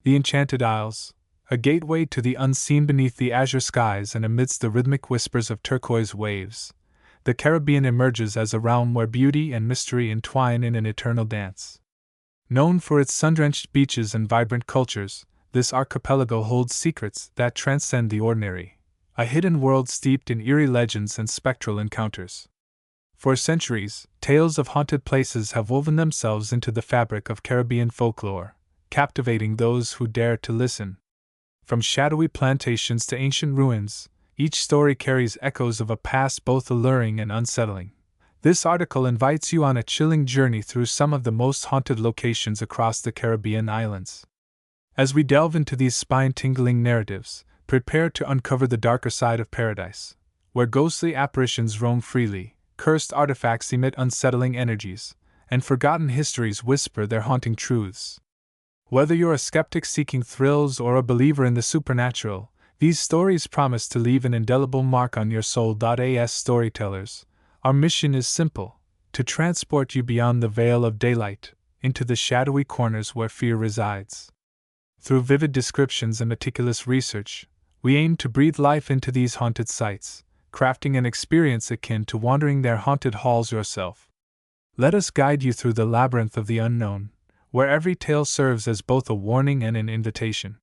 The Enchanted Isles, a gateway to the unseen beneath the azure skies and amidst the rhythmic whispers of turquoise waves, the Caribbean emerges as a realm where beauty and mystery entwine in an eternal dance. Known for its sun-drenched beaches and vibrant cultures, this archipelago holds secrets that transcend the ordinary, a hidden world steeped in eerie legends and spectral encounters. For centuries, tales of haunted places have woven themselves into the fabric of Caribbean folklore, captivating those who dare to listen. From shadowy plantations to ancient ruins, each story carries echoes of a past both alluring and unsettling. This article invites you on a chilling journey through some of the most haunted locations across the Caribbean islands. As we delve into these spine-tingling narratives, prepare to uncover the darker side of paradise, where ghostly apparitions roam freely, cursed artifacts emit unsettling energies, and forgotten histories whisper their haunting truths. Whether you're a skeptic seeking thrills or a believer in the supernatural, these stories promise to leave an indelible mark on your soul. As storytellers, our mission is simple: to transport you beyond the veil of daylight, into the shadowy corners where fear resides. Through vivid descriptions and meticulous research, we aim to breathe life into these haunted sites, crafting an experience akin to wandering their haunted halls yourself. Let us guide you through the labyrinth of the unknown, where every tale serves as both a warning and an invitation.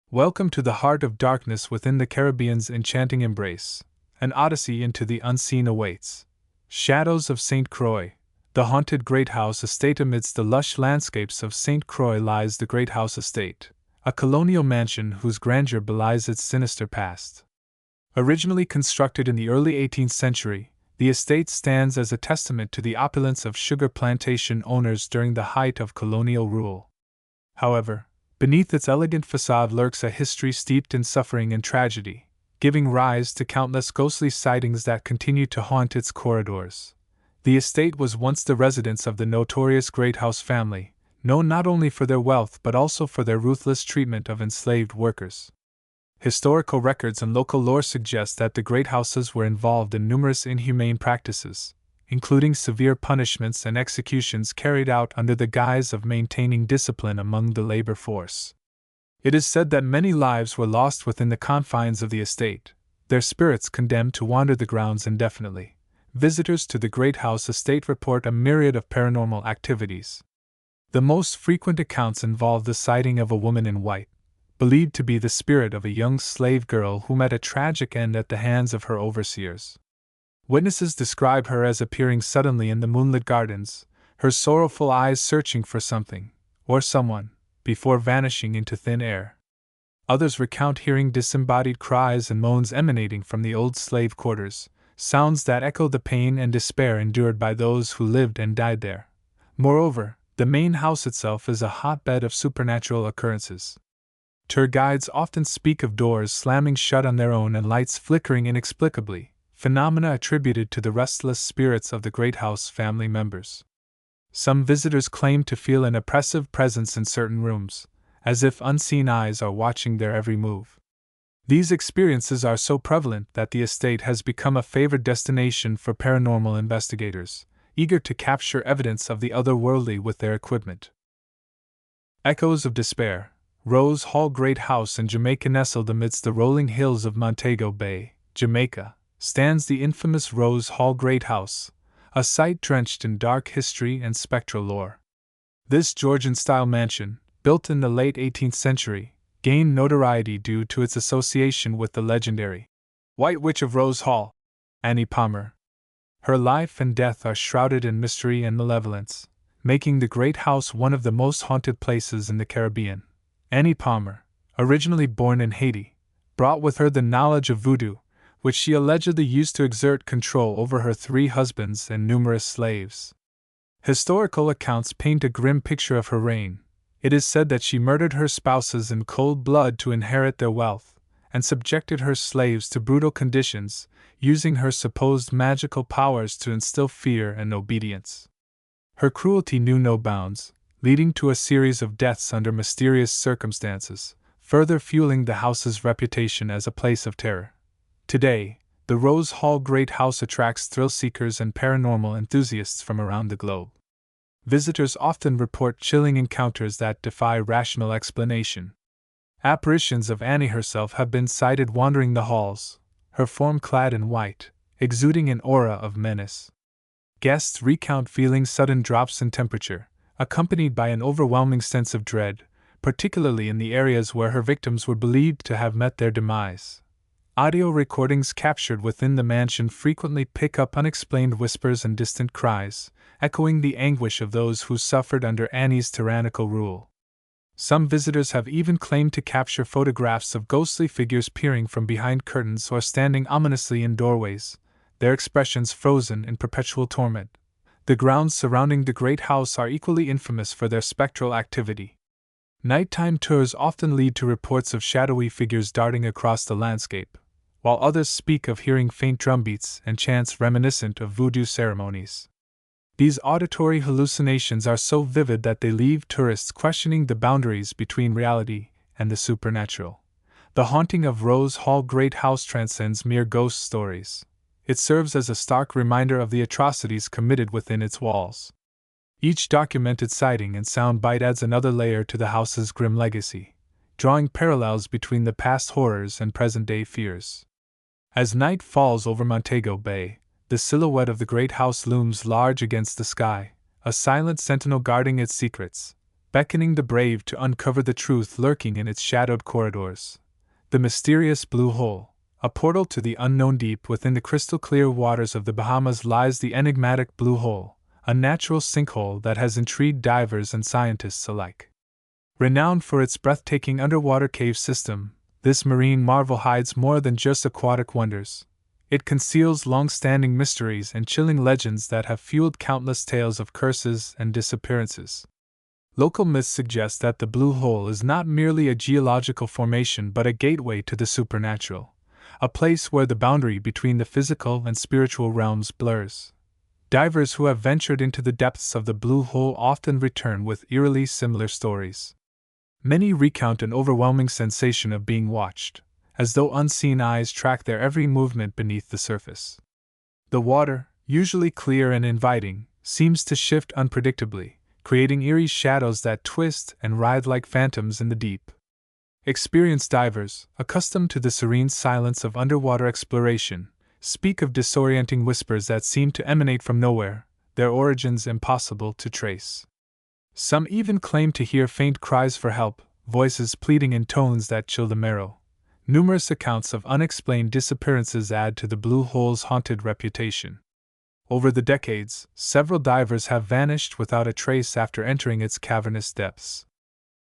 Welcome to the heart of darkness within the Caribbean's enchanting embrace. An odyssey into the unseen awaits. Shadows of St. Croix. The haunted Great House Estate. Amidst the lush landscapes of St. Croix lies the Great House Estate, a colonial mansion whose grandeur belies its sinister past. Originally constructed in the early 18th century, the estate stands as a testament to the opulence of sugar plantation owners during the height of colonial rule. However, beneath its elegant facade lurks a history steeped in suffering and tragedy, giving rise to countless ghostly sightings that continue to haunt its corridors. The estate was once the residence of the notorious Great House family, known not only for their wealth but also for their ruthless treatment of enslaved workers. Historical records and local lore suggest that the Great Houses were involved in numerous inhumane practices, including severe punishments and executions carried out under the guise of maintaining discipline among the labor force. It is said that many lives were lost within the confines of the estate, their spirits condemned to wander the grounds indefinitely. Visitors to the Great House Estate report a myriad of paranormal activities. The most frequent accounts involve the sighting of a woman in white, believed to be the spirit of a young slave girl who met a tragic end at the hands of her overseers. Witnesses describe her as appearing suddenly in the moonlit gardens, her sorrowful eyes searching for something, or someone, before vanishing into thin air. Others recount hearing disembodied cries and moans emanating from the old slave quarters, sounds that echo the pain and despair endured by those who lived and died there. Moreover, the main house itself is a hotbed of supernatural occurrences. Tour guides often speak of doors slamming shut on their own and lights flickering inexplicably, phenomena attributed to the restless spirits of the Great House family members. Some visitors claim to feel an oppressive presence in certain rooms, as if unseen eyes are watching their every move. These experiences are so prevalent that the estate has become a favored destination for paranormal investigators, eager to capture evidence of the otherworldly with their equipment. Echoes of Despair. Rose Hall Great House in Jamaica. Nestled amidst the rolling hills of Montego Bay, Jamaica, stands the infamous Rose Hall Great House, a site drenched in dark history and spectral lore. This Georgian-style mansion, built in the late 18th century, gained notoriety due to its association with the legendary White Witch of Rose Hall, Annie Palmer. Her life and death are shrouded in mystery and malevolence, making the Great House one of the most haunted places in the Caribbean. Annie Palmer, originally born in Haiti, brought with her the knowledge of voodoo, which she allegedly used to exert control over her 3 husbands and numerous slaves. Historical accounts paint a grim picture of her reign. It is said that she murdered her spouses in cold blood to inherit their wealth, and subjected her slaves to brutal conditions, using her supposed magical powers to instill fear and obedience. Her cruelty knew no bounds, leading to a series of deaths under mysterious circumstances, further fueling the house's reputation as a place of terror. Today, the Rose Hall Great House attracts thrill-seekers and paranormal enthusiasts from around the globe. Visitors often report chilling encounters that defy rational explanation, Apparitions of Annie herself have been sighted wandering the halls, her form clad in white, exuding an aura of menace. Guests recount feeling sudden drops in temperature, accompanied by an overwhelming sense of dread, particularly in the areas where her victims were believed to have met their demise. Audio recordings captured within the mansion frequently pick up unexplained whispers and distant cries, echoing the anguish of those who suffered under Annie's tyrannical rule. Some visitors have even claimed to capture photographs of ghostly figures peering from behind curtains or standing ominously in doorways, their expressions frozen in perpetual torment. The grounds surrounding the great house are equally infamous for their spectral activity. Nighttime tours often lead to reports of shadowy figures darting across the landscape, while others speak of hearing faint drumbeats and chants reminiscent of voodoo ceremonies. These auditory hallucinations are so vivid that they leave tourists questioning the boundaries between reality and the supernatural. The haunting of Rose Hall Great House transcends mere ghost stories. It serves as a stark reminder of the atrocities committed within its walls. Each documented sighting and soundbite adds another layer to the house's grim legacy, drawing parallels between the past horrors and present-day fears. As night falls over Montego Bay, the silhouette of the great house looms large against the sky, a silent sentinel guarding its secrets, beckoning the brave to uncover the truth lurking in its shadowed corridors. The mysterious Blue Hole, a portal to the unknown deep within the crystal-clear waters of the Bahamas, lies the enigmatic Blue Hole, a natural sinkhole that has intrigued divers and scientists alike. Renowned for its breathtaking underwater cave system, this marine marvel hides more than just aquatic wonders. It conceals long-standing mysteries and chilling legends that have fueled countless tales of curses and disappearances. Local myths suggest that the Blue Hole is not merely a geological formation but a gateway to the supernatural, a place where the boundary between the physical and spiritual realms blurs. Divers who have ventured into the depths of the Blue Hole often return with eerily similar stories. Many recount an overwhelming sensation of being watched, as though unseen eyes track their every movement beneath the surface. The water, usually clear and inviting, seems to shift unpredictably, creating eerie shadows that twist and writhe like phantoms in the deep. Experienced divers, accustomed to the serene silence of underwater exploration, speak of disorienting whispers that seem to emanate from nowhere, their origins impossible to trace. Some even claim to hear faint cries for help, voices pleading in tones that chill the marrow. Numerous accounts of unexplained disappearances add to the Blue Hole's haunted reputation. Over the decades, several divers have vanished without a trace after entering its cavernous depths.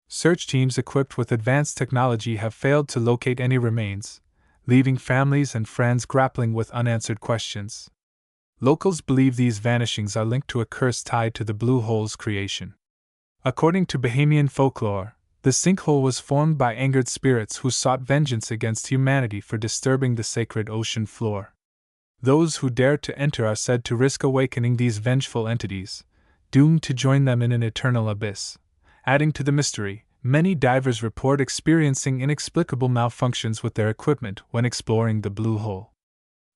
Search teams equipped with advanced technology have failed to locate any remains, leaving families and friends grappling with unanswered questions. Locals believe these vanishings are linked to a curse tied to the Blue Hole's creation. According to Bahamian folklore, the sinkhole was formed by angered spirits who sought vengeance against humanity for disturbing the sacred ocean floor. Those who dare to enter are said to risk awakening these vengeful entities, doomed to join them in an eternal abyss. Adding to the mystery, many divers report experiencing inexplicable malfunctions with their equipment when exploring the Blue Hole.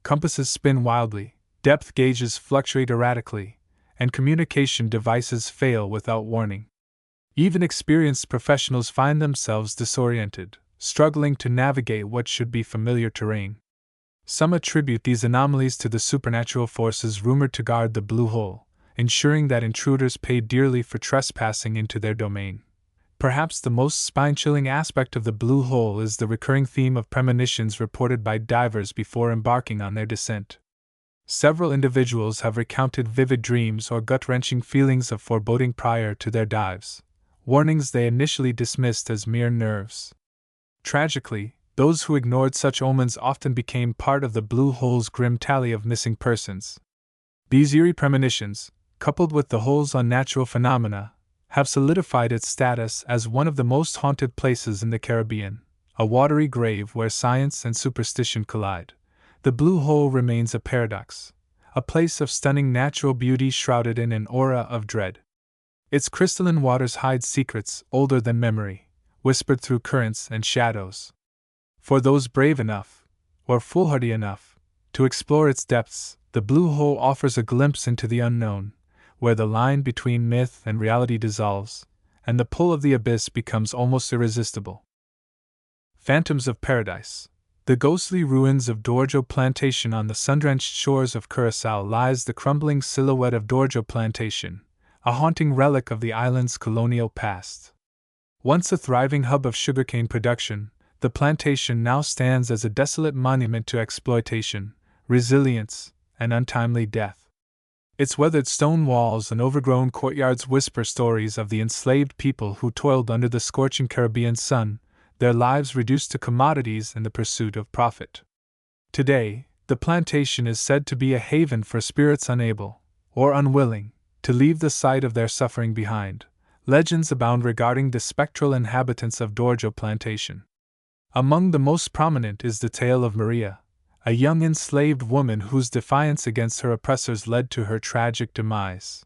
Compasses spin wildly, depth gauges fluctuate erratically, and communication devices fail without warning. Even experienced professionals find themselves disoriented, struggling to navigate what should be familiar terrain. Some attribute these anomalies to the supernatural forces rumored to guard the Blue Hole, ensuring that intruders pay dearly for trespassing into their domain. Perhaps the most spine-chilling aspect of the Blue Hole is the recurring theme of premonitions reported by divers before embarking on their descent. Several individuals have recounted vivid dreams or gut-wrenching feelings of foreboding prior to their dives, warnings they initially dismissed as mere nerves. Tragically, those who ignored such omens often became part of the Blue Hole's grim tally of missing persons. These eerie premonitions, coupled with the hole's unnatural phenomena, have solidified its status as one of the most haunted places in the Caribbean, a watery grave where science and superstition collide. The Blue Hole remains a paradox, a place of stunning natural beauty shrouded in an aura of dread. Its crystalline waters hide secrets older than memory, whispered through currents and shadows. For those brave enough, or foolhardy enough, to explore its depths, the Blue Hole offers a glimpse into the unknown, where the line between myth and reality dissolves, and the pull of the abyss becomes almost irresistible. Phantoms of Paradise. The ghostly ruins of Dorjo Plantation. On the sun-drenched shores of Curaçao lies the crumbling silhouette of Dorjo Plantation, a haunting relic of the island's colonial past. Once a thriving hub of sugarcane production, the plantation now stands as a desolate monument to exploitation, resilience, and untimely death. Its weathered stone walls and overgrown courtyards whisper stories of the enslaved people who toiled under the scorching Caribbean sun, their lives reduced to commodities in the pursuit of profit. Today, the plantation is said to be a haven for spirits unable, or unwilling, to leave the site of their suffering behind. Legends abound regarding the spectral inhabitants of Dorjo Plantation. Among the most prominent is the tale of Maria, a young enslaved woman whose defiance against her oppressors led to her tragic demise.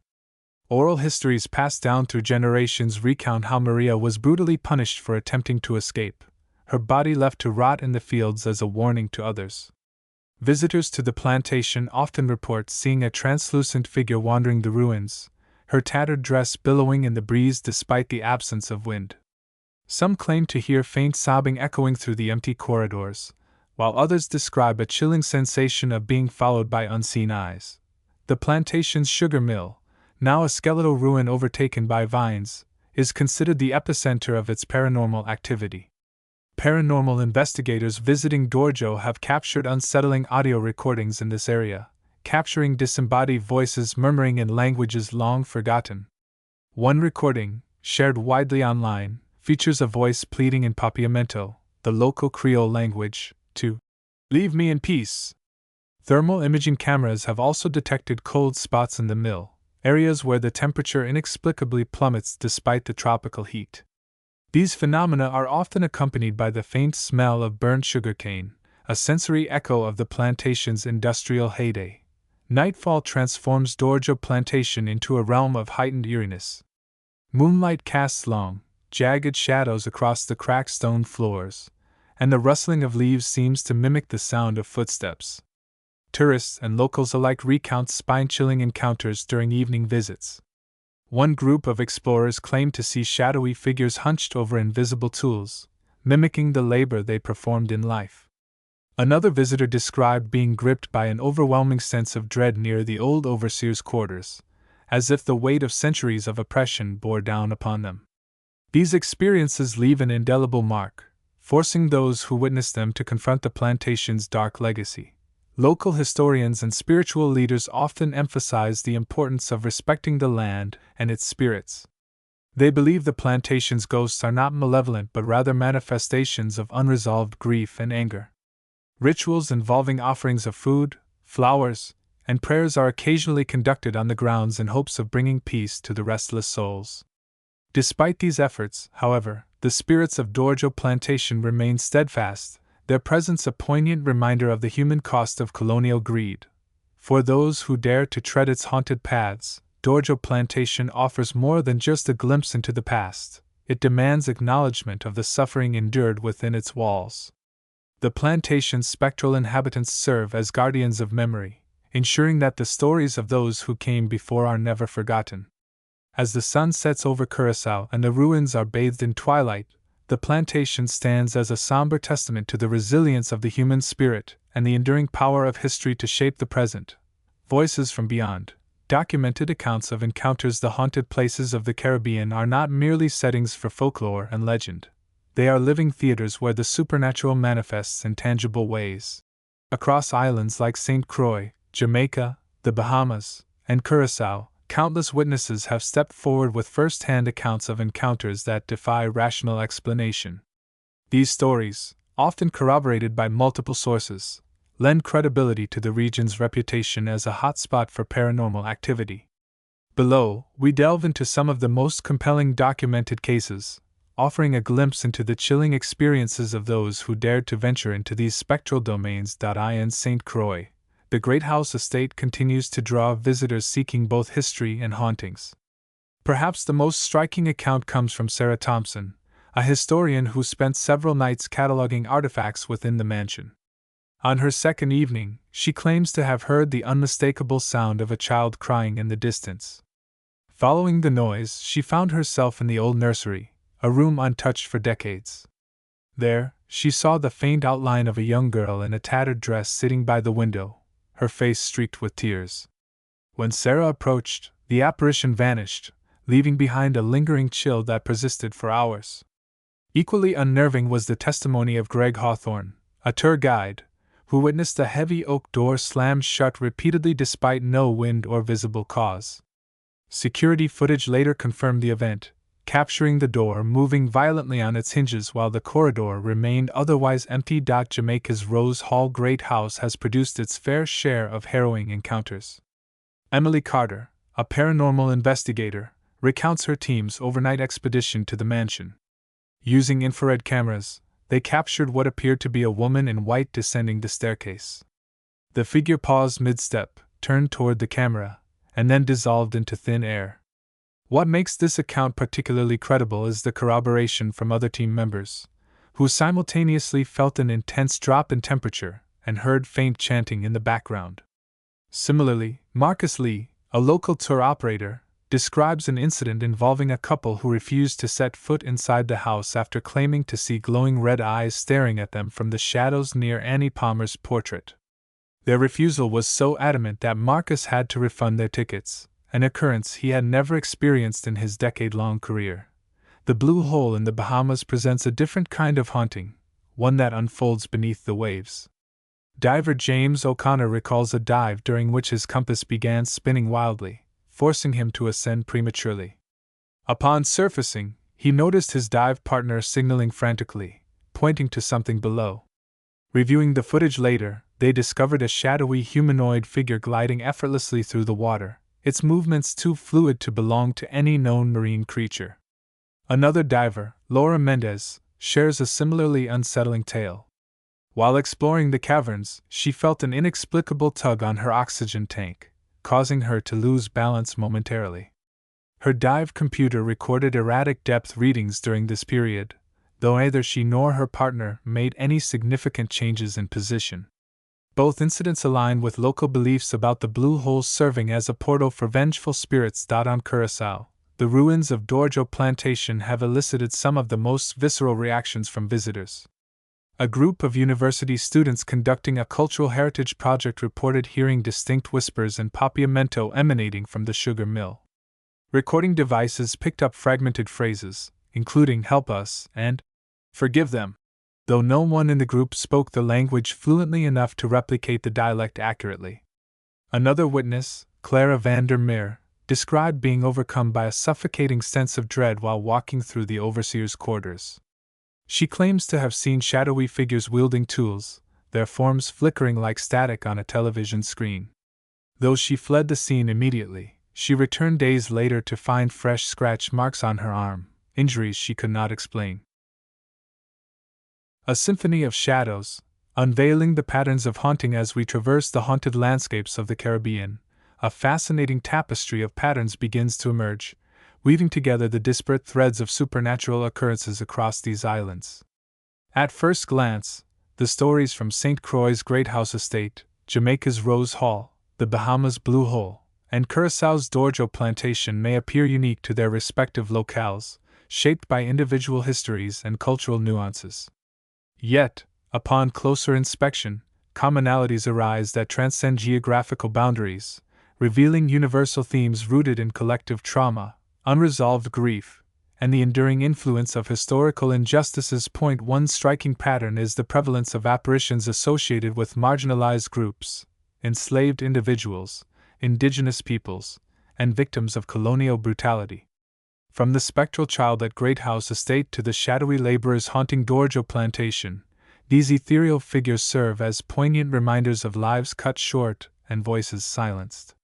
Oral histories passed down through generations recount how Maria was brutally punished for attempting to escape, her body left to rot in the fields as a warning to others. Visitors to the plantation often report seeing a translucent figure wandering the ruins, her tattered dress billowing in the breeze despite the absence of wind. Some claim to hear faint sobbing echoing through the empty corridors, while others describe a chilling sensation of being followed by unseen eyes. The plantation's sugar mill, now a skeletal ruin overtaken by vines, is considered the epicenter of its paranormal activity. Paranormal investigators visiting Dorjo have captured unsettling audio recordings in this area, capturing disembodied voices murmuring in languages long forgotten. One recording, shared widely online, features a voice pleading in Papiamento, the local Creole language, to leave me in peace. Thermal imaging cameras have also detected cold spots in the mill, areas where the temperature inexplicably plummets despite the tropical heat. These phenomena are often accompanied by the faint smell of burnt sugarcane, a sensory echo of the plantation's industrial heyday. Nightfall transforms Dorjo Plantation into a realm of heightened eeriness. Moonlight casts long, jagged shadows across the cracked stone floors, and the rustling of leaves seems to mimic the sound of footsteps. Tourists and locals alike recount spine-chilling encounters during evening visits. One group of explorers claimed to see shadowy figures hunched over invisible tools, mimicking the labor they performed in life. Another visitor described being gripped by an overwhelming sense of dread near the old overseer's quarters, as if the weight of centuries of oppression bore down upon them. These experiences leave an indelible mark, forcing those who witness them to confront the plantation's dark legacy. Local historians and spiritual leaders often emphasize the importance of respecting the land and its spirits. They believe the plantation's ghosts are not malevolent but rather manifestations of unresolved grief and anger. Rituals involving offerings of food, flowers, and prayers are occasionally conducted on the grounds in hopes of bringing peace to the restless souls. Despite these efforts, however, the spirits of Dorjo Plantation remain steadfast, their presence a poignant reminder of the human cost of colonial greed. For those who dare to tread its haunted paths, Dorjo Plantation offers more than just a glimpse into the past, it demands acknowledgement of the suffering endured within its walls. The plantation's spectral inhabitants serve as guardians of memory, ensuring that the stories of those who came before are never forgotten. As the sun sets over Curaçao and the ruins are bathed in twilight, the plantation stands as a somber testament to the resilience of the human spirit and the enduring power of history to shape the present. Voices from beyond, documented accounts of encounters. The haunted places of the Caribbean are not merely settings for folklore and legend. They are living theaters where the supernatural manifests in tangible ways. Across islands like St. Croix, Jamaica, the Bahamas, and Curaçao, countless witnesses have stepped forward with first-hand accounts of encounters that defy rational explanation. These stories, often corroborated by multiple sources, lend credibility to the region's reputation as a hotspot for paranormal activity. Below, we delve into some of the most compelling documented cases, offering a glimpse into the chilling experiences of those who dared to venture into these spectral domains. In St. Croix, the Great House Estate continues to draw visitors seeking both history and hauntings. Perhaps the most striking account comes from Sarah Thompson, a historian who spent several nights cataloging artifacts within the mansion. On her second evening, she claims to have heard the unmistakable sound of a child crying in the distance. Following the noise, she found herself in the old nursery, a room untouched for decades. There, she saw the faint outline of a young girl in a tattered dress sitting by the window, her face streaked with tears. When Sarah approached, the apparition vanished, leaving behind a lingering chill that persisted for hours. Equally unnerving was the testimony of Greg Hawthorne, a tour guide, who witnessed a heavy oak door slammed shut repeatedly despite no wind or visible cause. Security footage later confirmed the event, capturing the door moving violently on its hinges while the corridor remained otherwise empty. Jamaica's Rose Hall Great House has produced its fair share of harrowing encounters. Emily Carter, a paranormal investigator, recounts her team's overnight expedition to the mansion. Using infrared cameras, they captured what appeared to be a woman in white descending the staircase. The figure paused mid-step, turned toward the camera, and then dissolved into thin air. What makes this account particularly credible is the corroboration from other team members, who simultaneously felt an intense drop in temperature and heard faint chanting in the background. Similarly, Marcus Lee, a local tour operator, describes an incident involving a couple who refused to set foot inside the house after claiming to see glowing red eyes staring at them from the shadows near Annie Palmer's portrait. Their refusal was so adamant that Marcus had to refund their tickets, an occurrence he had never experienced in his decade-long career. The Blue Hole in the Bahamas presents a different kind of haunting, one that unfolds beneath the waves. Diver James O'Connor recalls a dive during which his compass began spinning wildly, forcing him to ascend prematurely. Upon surfacing, he noticed his dive partner signaling frantically, pointing to something below. Reviewing the footage later, they discovered a shadowy humanoid figure gliding effortlessly through the water, its movements too fluid to belong to any known marine creature. Another diver, Laura Mendez, shares a similarly unsettling tale. While exploring the caverns, she felt an inexplicable tug on her oxygen tank, causing her to lose balance momentarily. Her dive computer recorded erratic depth readings during this period, though neither she nor her partner made any significant changes in position. Both incidents align with local beliefs about the Blue Hole serving as a portal for vengeful spirits. On Curaçao, the ruins of Dorjo Plantation have elicited some of the most visceral reactions from visitors. A group of university students conducting a cultural heritage project reported hearing distinct whispers and papiamento emanating from the sugar mill. Recording devices picked up fragmented phrases, including "help us" and "forgive them," though no one in the group spoke the language fluently enough to replicate the dialect accurately. Another witness, Clara van der Meer, described being overcome by a suffocating sense of dread while walking through the overseer's quarters. She claims to have seen shadowy figures wielding tools, their forms flickering like static on a television screen. Though she fled the scene immediately, she returned days later to find fresh scratch marks on her arm, injuries she could not explain. A symphony of shadows, unveiling the patterns of haunting as we traverse the haunted landscapes of the Caribbean, a fascinating tapestry of patterns begins to emerge, weaving together the disparate threads of supernatural occurrences across these islands. At first glance, the stories from St. Croix's Great House Estate, Jamaica's Rose Hall, the Bahamas' Blue Hole, and Curaçao's Dorjo Plantation may appear unique to their respective locales, shaped by individual histories and cultural nuances. Yet, upon closer inspection, commonalities arise that transcend geographical boundaries, revealing universal themes rooted in collective trauma, unresolved grief, and the enduring influence of historical injustices. One striking pattern is the prevalence of apparitions associated with marginalized groups, enslaved individuals, indigenous peoples, and victims of colonial brutality. From the spectral child at Great House Estate to the shadowy laborers haunting Dorjo Plantation, these ethereal figures serve as poignant reminders of lives cut short and voices silenced.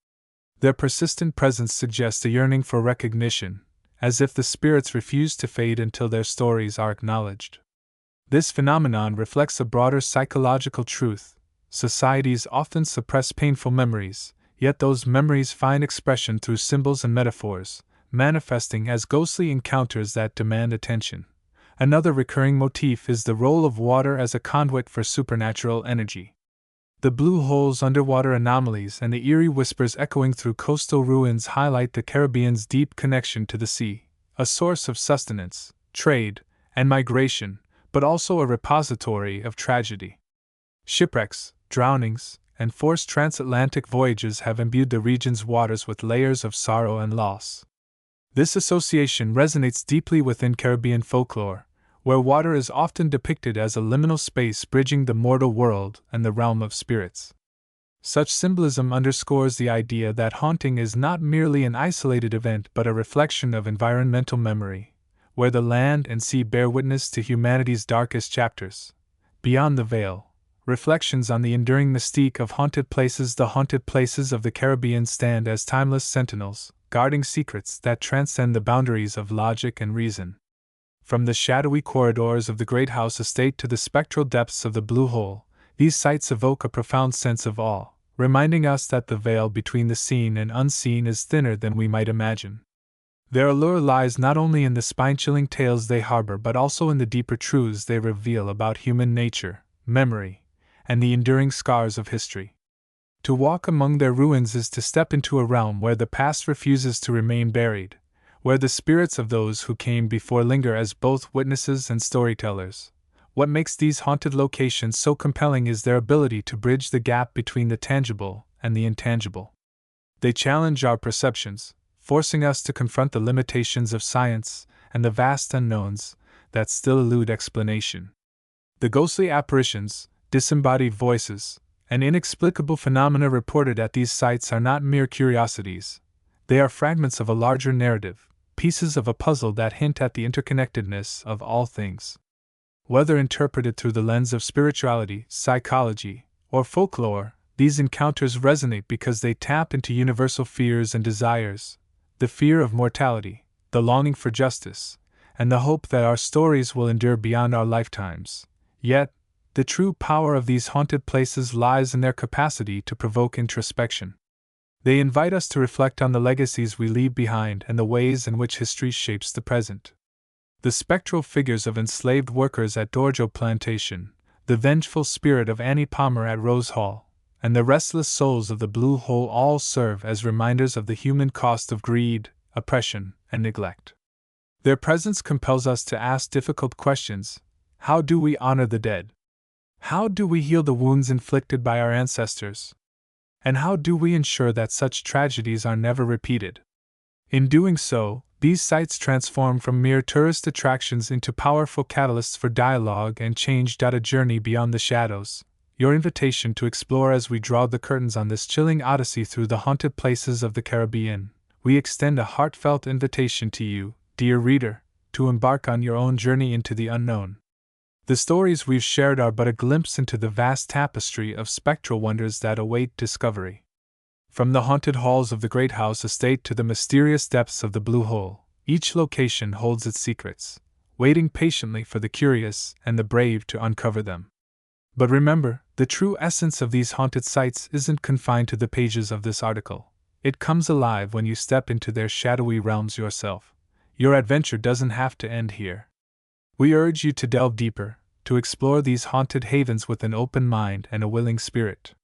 Their persistent presence suggests a yearning for recognition, as if the spirits refuse to fade until their stories are acknowledged. This phenomenon reflects a broader psychological truth. Societies often suppress painful memories, yet those memories find expression through symbols and metaphors, manifesting as ghostly encounters that demand attention. Another recurring motif is the role of water as a conduit for supernatural energy. The blue holes, underwater anomalies, and the eerie whispers echoing through coastal ruins highlight the Caribbean's deep connection to the sea, a source of sustenance, trade, and migration. but also a repository of tragedy. Shipwrecks, drownings, and forced transatlantic voyages have imbued the region's waters with layers of sorrow and loss. This association resonates deeply within Caribbean folklore, where water is often depicted as a liminal space bridging the mortal world and the realm of spirits. Such symbolism underscores the idea that haunting is not merely an isolated event but a reflection of environmental memory, where the land and sea bear witness to humanity's darkest chapters. Beyond the veil, reflections on the enduring mystique of haunted places. The haunted places of the Caribbean stand as timeless sentinels, guarding secrets that transcend the boundaries of logic and reason. From the shadowy corridors of the Great House Estate to the spectral depths of the Blue Hole, these sites evoke a profound sense of awe, reminding us that the veil between the seen and unseen is thinner than we might imagine. Their allure lies not only in the spine-chilling tales they harbor but also in the deeper truths they reveal about human nature, memory, and the enduring scars of history. To walk among their ruins is to step into a realm where the past refuses to remain buried, where the spirits of those who came before linger as both witnesses and storytellers. What makes these haunted locations so compelling is their ability to bridge the gap between the tangible and the intangible. They challenge our perceptions, forcing us to confront the limitations of science and the vast unknowns that still elude explanation. The ghostly apparitions, disembodied voices, and inexplicable phenomena reported at these sites are not mere curiosities. They are fragments of a larger narrative, pieces of a puzzle that hint at the interconnectedness of all things. Whether interpreted through the lens of spirituality, psychology, or folklore, these encounters resonate because they tap into universal fears and desires: the fear of mortality, the longing for justice, and the hope that our stories will endure beyond our lifetimes. Yet, the true power of these haunted places lies in their capacity to provoke introspection. They invite us to reflect on the legacies we leave behind and the ways in which history shapes the present. The spectral figures of enslaved workers at Dorjo Plantation, the vengeful spirit of Annie Palmer at Rose Hall, and the restless souls of the Blue Hole all serve as reminders of the human cost of greed, oppression, and neglect. Their presence compels us to ask difficult questions. How do we honor the dead? How do we heal the wounds inflicted by our ancestors? And how do we ensure that such tragedies are never repeated? In doing so, these sites transform from mere tourist attractions into powerful catalysts for dialogue and change. A journey beyond the shadows, your invitation to explore. As we draw the curtains on this chilling odyssey through the haunted places of the Caribbean, we extend a heartfelt invitation to you, dear reader, to embark on your own journey into the unknown. The stories we've shared are but a glimpse into the vast tapestry of spectral wonders that await discovery. From the haunted halls of the Great House Estate to the mysterious depths of the Blue Hole, each location holds its secrets, waiting patiently for the curious and the brave to uncover them. But remember, the true essence of these haunted sites isn't confined to the pages of this article. It comes alive when you step into their shadowy realms yourself. Your adventure doesn't have to end here. We urge you to delve deeper, to explore these haunted havens with an open mind and a willing spirit.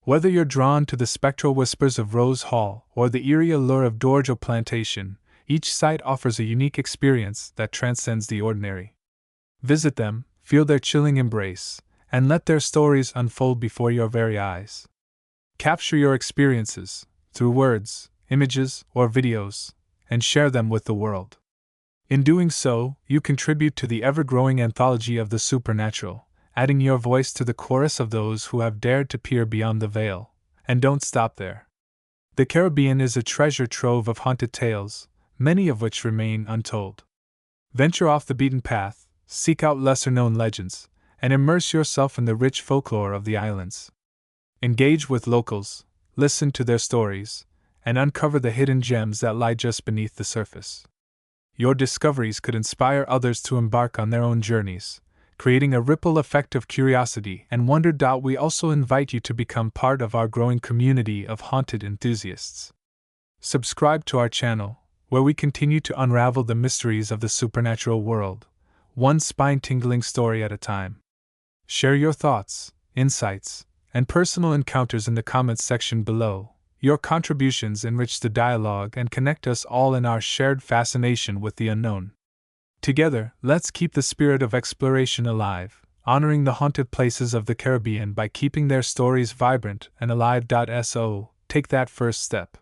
Whether you're drawn to the spectral whispers of Rose Hall or the eerie allure of Dorjo Plantation, each site offers a unique experience that transcends the ordinary. Visit them, feel their chilling embrace, and let their stories unfold before your very eyes. Capture your experiences, through words, images, or videos, and share them with the world. In doing so, you contribute to the ever-growing anthology of the supernatural, adding your voice to the chorus of those who have dared to peer beyond the veil. And don't stop there. The Caribbean is a treasure trove of haunted tales, many of which remain untold. Venture off the beaten path, seek out lesser-known legends, and immerse yourself in the rich folklore of the islands. Engage with locals, listen to their stories, and uncover the hidden gems that lie just beneath the surface. Your discoveries could inspire others to embark on their own journeys, creating a ripple effect of curiosity and wonder. We also invite you to become part of our growing community of haunted enthusiasts. Subscribe to our channel, where we continue to unravel the mysteries of the supernatural world, one spine-tingling story at a time. Share your thoughts, insights, and personal encounters in the comments section below. Your contributions enrich the dialogue and connect us all in our shared fascination with the unknown. Together, let's keep the spirit of exploration alive, honoring the haunted places of the Caribbean by keeping their stories vibrant and alive. So, take that first step.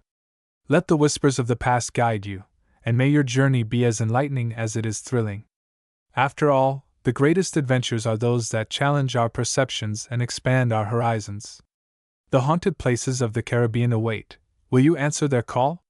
Let the whispers of the past guide you, and may your journey be as enlightening as it is thrilling. After all, the greatest adventures are those that challenge our perceptions and expand our horizons. The haunted places of the Caribbean await. Will you answer their call?